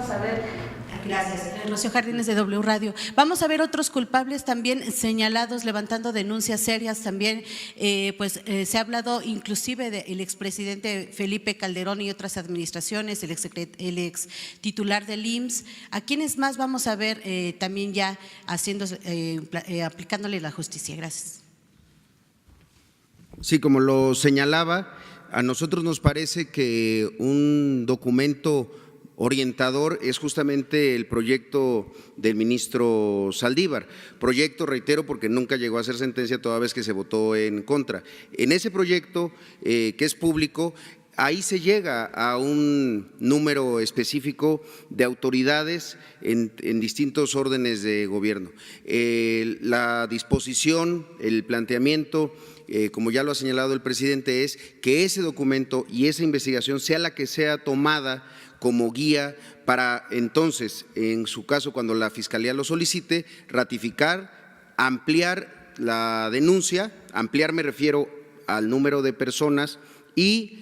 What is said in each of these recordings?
vamos a ver. Gracias. Rocío Jardines de W Radio. Vamos a ver otros culpables también señalados, levantando denuncias serias también. Se ha hablado inclusive del expresidente Felipe Calderón y otras administraciones, el ex titular del IMSS. ¿A quiénes más vamos a ver también ya aplicándole la justicia? Gracias. Sí, como lo señalaba, a nosotros nos parece que un documento orientador es justamente el proyecto del ministro Saldívar. Proyecto, reitero, porque nunca llegó a ser sentencia toda vez que se votó en contra. En ese proyecto, que es público, ahí se llega a un número específico de autoridades en distintos órdenes de gobierno. La disposición, el planteamiento, como ya lo ha señalado el presidente, es que ese documento y esa investigación sea la que sea tomada como guía para entonces, en su caso, cuando la Fiscalía lo solicite, ratificar, ampliar la denuncia, ampliar me refiero al número de personas y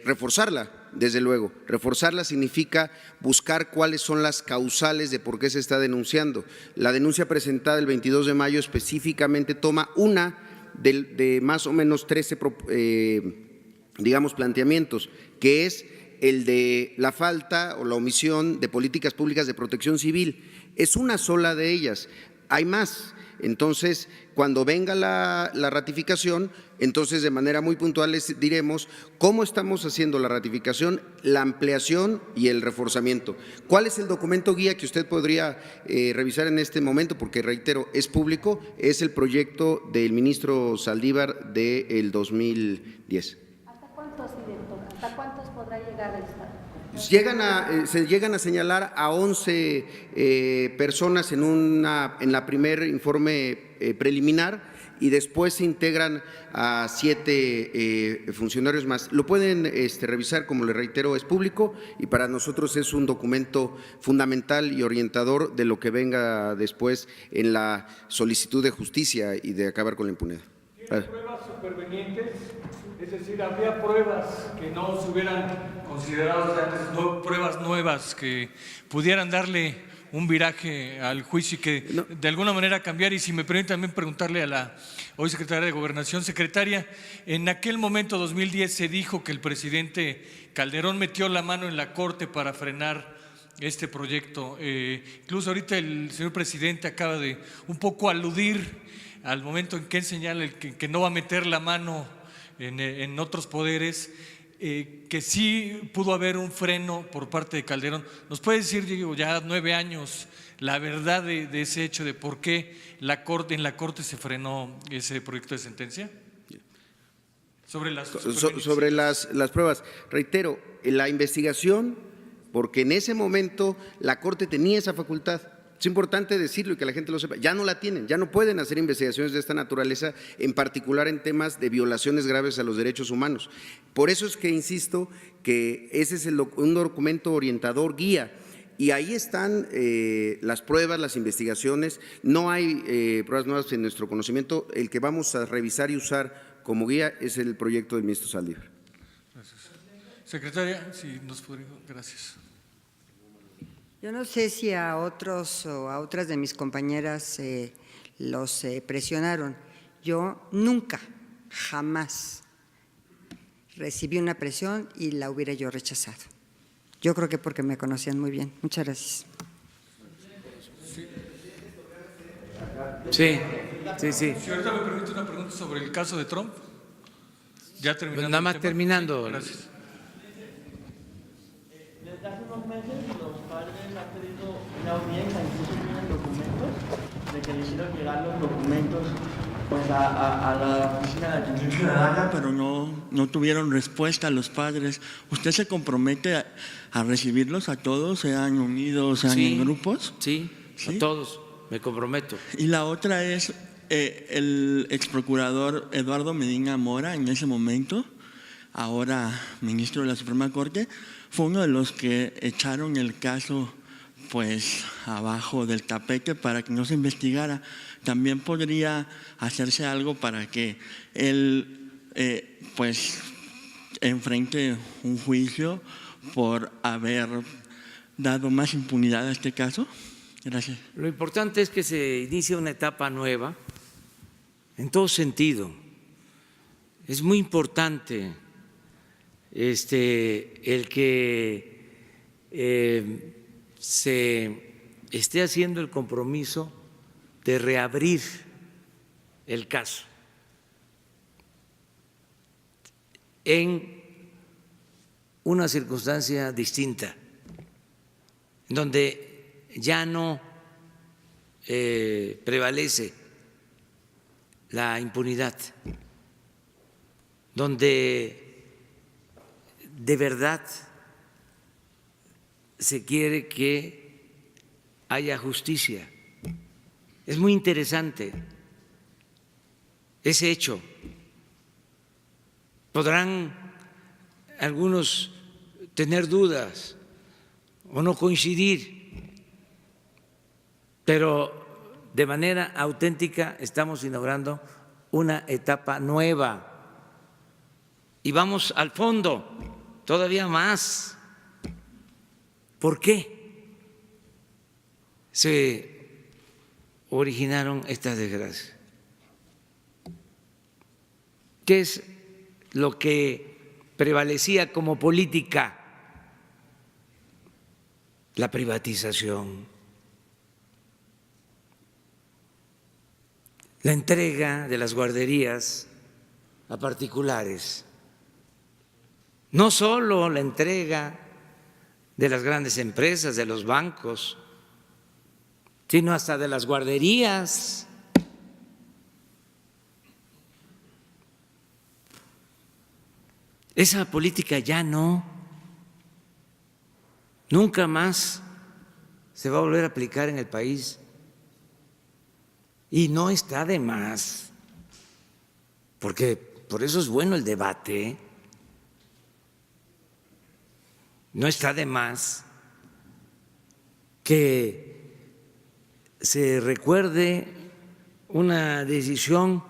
reforzarla, desde luego. Reforzarla significa buscar cuáles son las causales de por qué se está denunciando. La denuncia presentada el 22 de mayo específicamente toma una de más o menos 13, planteamientos, que es el de la falta o la omisión de políticas públicas de protección civil. Es una sola de ellas, hay más. Entonces, cuando venga la ratificación, entonces de manera muy puntual les diremos cómo estamos haciendo la ratificación, la ampliación y el reforzamiento. ¿Cuál es el documento guía que usted podría revisar en este momento? Porque reitero, es público, es el proyecto del ministro Saldívar del 2010. ¿Hasta cuántos, director? ¿Hasta cuántos podrá llegar a estar? Se llegan a señalar a 11 personas en la primer informe preliminar y después se integran a 7 funcionarios más. Lo pueden revisar, como le reitero, es público y para nosotros es un documento fundamental y orientador de lo que venga después en la solicitud de justicia y de acabar con la impunidad. ¿Tiene pruebas supervenientes? Es decir, habría pruebas que no se hubieran considerado antes, pruebas nuevas que pudieran darle un viraje al juicio y que de alguna manera cambiar. Y si me permite también preguntarle a la hoy secretaria de Gobernación, secretaria, en aquel momento 2010 se dijo que el presidente Calderón metió la mano en la Corte para frenar este proyecto. Incluso ahorita el señor presidente acaba de un poco aludir al momento en que él señala que no va a meter la mano en otros poderes, que sí pudo haber un freno por parte de Calderón. ¿Nos puede decir, digo, ya 9 años, la verdad de ese hecho de por qué en la Corte se frenó ese proyecto de sentencia? Sobre las pruebas. Reitero, la investigación, porque en ese momento la Corte tenía esa facultad. Es importante decirlo y que la gente lo sepa, ya no la tienen, ya no pueden hacer investigaciones de esta naturaleza, en particular en temas de violaciones graves a los derechos humanos. Por eso es que insisto que ese es un documento orientador, guía, y ahí están las pruebas, las investigaciones. No hay pruebas nuevas en nuestro conocimiento. El que vamos a revisar y usar como guía es el proyecto del ministro Saldívar. Gracias. Secretaria, si nos podría, gracias. Yo no sé si a otros o a otras de mis compañeras los presionaron. Yo nunca, jamás recibí una presión y la hubiera yo rechazado. Yo creo que porque me conocían muy bien. Muchas gracias. Sí. Si ahorita me permite una pregunta sobre el caso de Trump. Ya terminando. Nada más terminando. Gracias. Desde hace unos meses los padres han pedido una audiencia, incluso tienen documentos de que le hicieron llegar los documentos pues a la Oficina de Atención Ciudadana, pero no tuvieron respuesta a los padres. ¿Usted se compromete a recibirlos a todos, sean unidos, sean en grupos? Sí, a todos, me comprometo. Y la otra es el exprocurador Eduardo Medina Mora, en ese momento, ahora ministro de la Suprema Corte, fue uno de los que echaron el caso pues abajo del tapete para que no se investigara. También podría hacerse algo para que él pues enfrente un juicio por haber dado más impunidad a este caso? Gracias. Lo importante es que se inicie una etapa nueva en todo sentido. Es muy importante el que se esté haciendo el compromiso de reabrir el caso en una circunstancia distinta, en donde ya no prevalece la impunidad, donde de verdad se quiere que haya justicia. Es muy interesante ese hecho. Podrán algunos tener dudas o no coincidir, pero de manera auténtica estamos inaugurando una etapa nueva y vamos al fondo todavía más. ¿Por qué se originaron estas desgracias? ¿Qué es lo que prevalecía como política? La privatización, la entrega de las guarderías a particulares, no solo la entrega de las grandes empresas, de los bancos, sino hasta de las guarderías. Esa política ya no, nunca más se va a volver a aplicar en el país. Y no está de más, porque por eso es bueno el debate. No está de más que se recuerde una decisión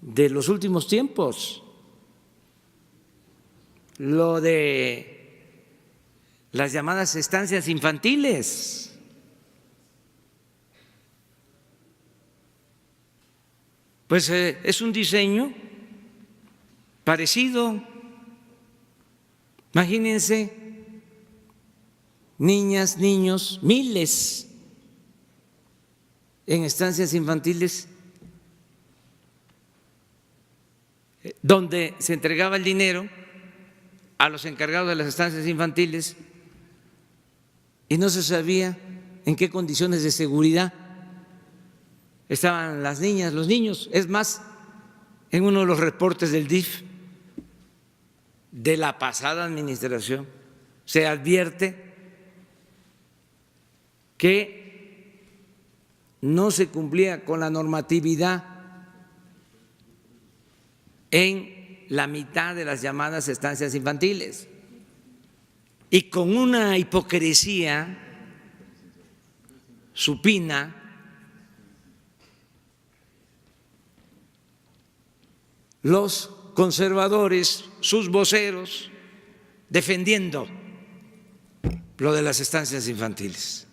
de los últimos tiempos, lo de las llamadas estancias infantiles. Pues es un diseño parecido. Imagínense, niñas, niños, miles en estancias infantiles donde se entregaba el dinero a los encargados de las estancias infantiles y no se sabía en qué condiciones de seguridad estaban las niñas, los niños. Es más, en uno de los reportes del DIF de la pasada administración se advierte que no se cumplía con la normatividad en la mitad de las llamadas estancias infantiles y con una hipocresía supina los conservadores, sus voceros, defendiendo lo de las estancias infantiles.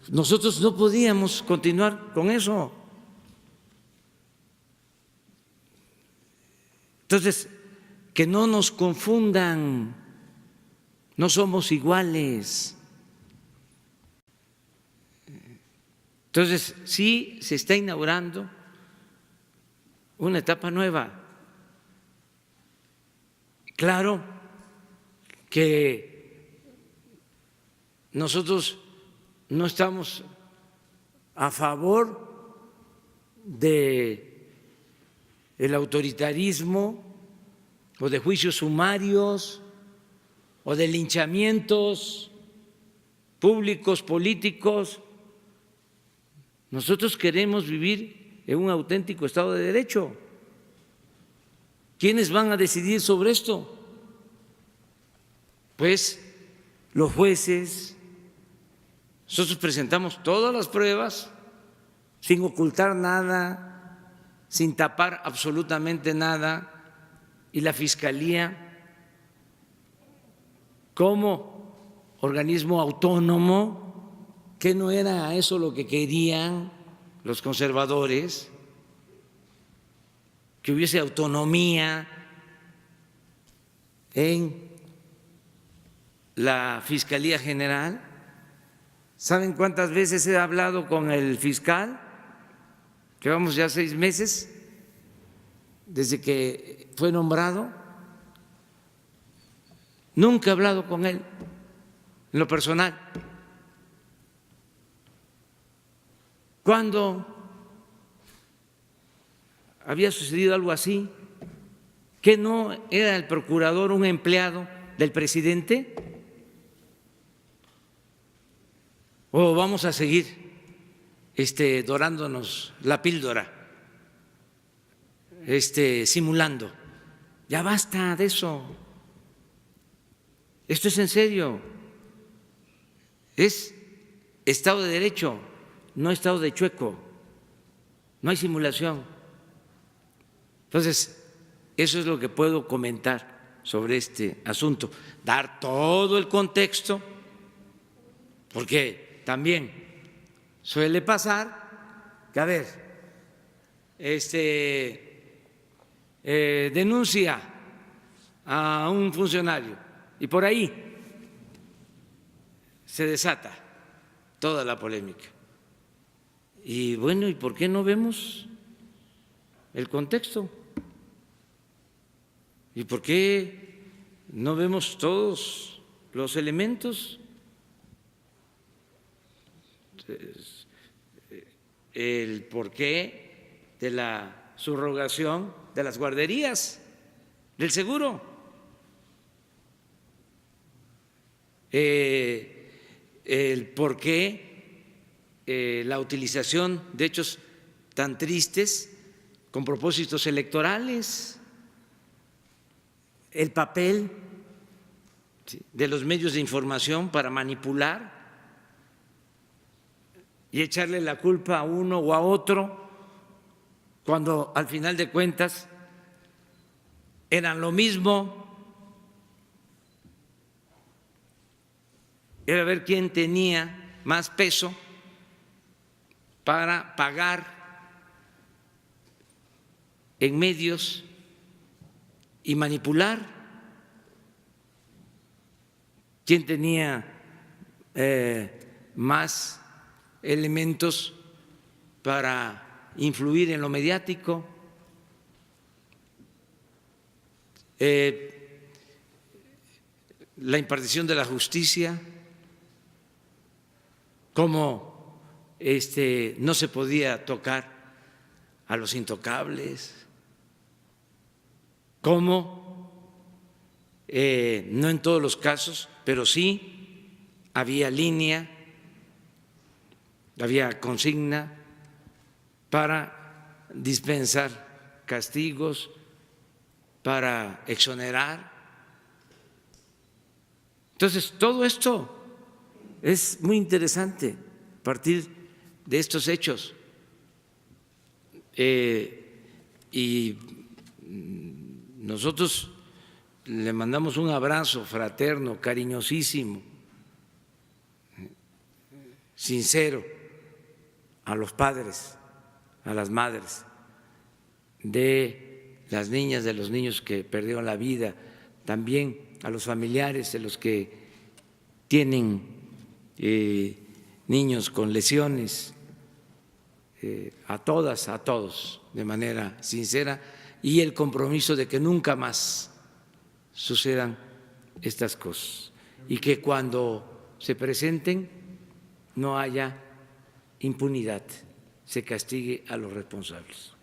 Nosotros no podíamos continuar con eso. Entonces, que no nos confundan, no somos iguales. Entonces, sí se está inaugurando una etapa nueva. Claro que nosotros no estamos a favor de el autoritarismo o de juicios sumarios o de linchamientos públicos, políticos. Nosotros queremos vivir en un auténtico Estado de Derecho. ¿Quiénes van a decidir sobre esto? Pues los jueces. Nosotros presentamos todas las pruebas sin ocultar nada, sin tapar absolutamente nada. y la Fiscalía como organismo autónomo, que no era eso lo que querían los conservadores, que hubiese autonomía en la Fiscalía General. ¿Saben cuántas veces he hablado con el fiscal? Llevamos ya 6 meses desde que fue nombrado. Nunca he hablado con él en lo personal. ¿Cuándo había sucedido algo así? ¿Que no era el procurador un empleado del presidente? ¿O vamos a seguir dorándonos la píldora, simulando? Ya basta de eso. Esto es en serio. Es Estado de Derecho, no Estado de chueco. No hay simulación. Entonces, eso es lo que puedo comentar sobre este asunto. Dar todo el contexto, porque también suele pasar que, a ver, denuncia a un funcionario y por ahí se desata toda la polémica. Y bueno, ¿y por qué no vemos el contexto? ¿Y por qué no vemos todos los elementos? El porqué de la subrogación de las guarderías del seguro, el porqué la utilización de hechos tan tristes con propósitos electorales, el papel de los medios de información para manipular y echarle la culpa a uno o a otro, cuando al final de cuentas eran lo mismo. Era ver quién tenía más peso para pagar en medios y manipular, quién tenía más elementos para influir en lo mediático. La impartición de la justicia, cómo no se podía tocar a los intocables, cómo no en todos los casos, pero sí había línea, había consigna para dispensar castigos, para exonerar. Entonces, todo esto es muy interesante a partir de estos hechos. Y nosotros le mandamos un abrazo fraterno, cariñosísimo, sincero a los padres, a las madres de las niñas, de los niños que perdieron la vida, también a los familiares de los que tienen niños con lesiones, a todas, a todos, de manera sincera, y el compromiso de que nunca más sucedan estas cosas y que cuando se presenten no haya impunidad, se castigue a los responsables.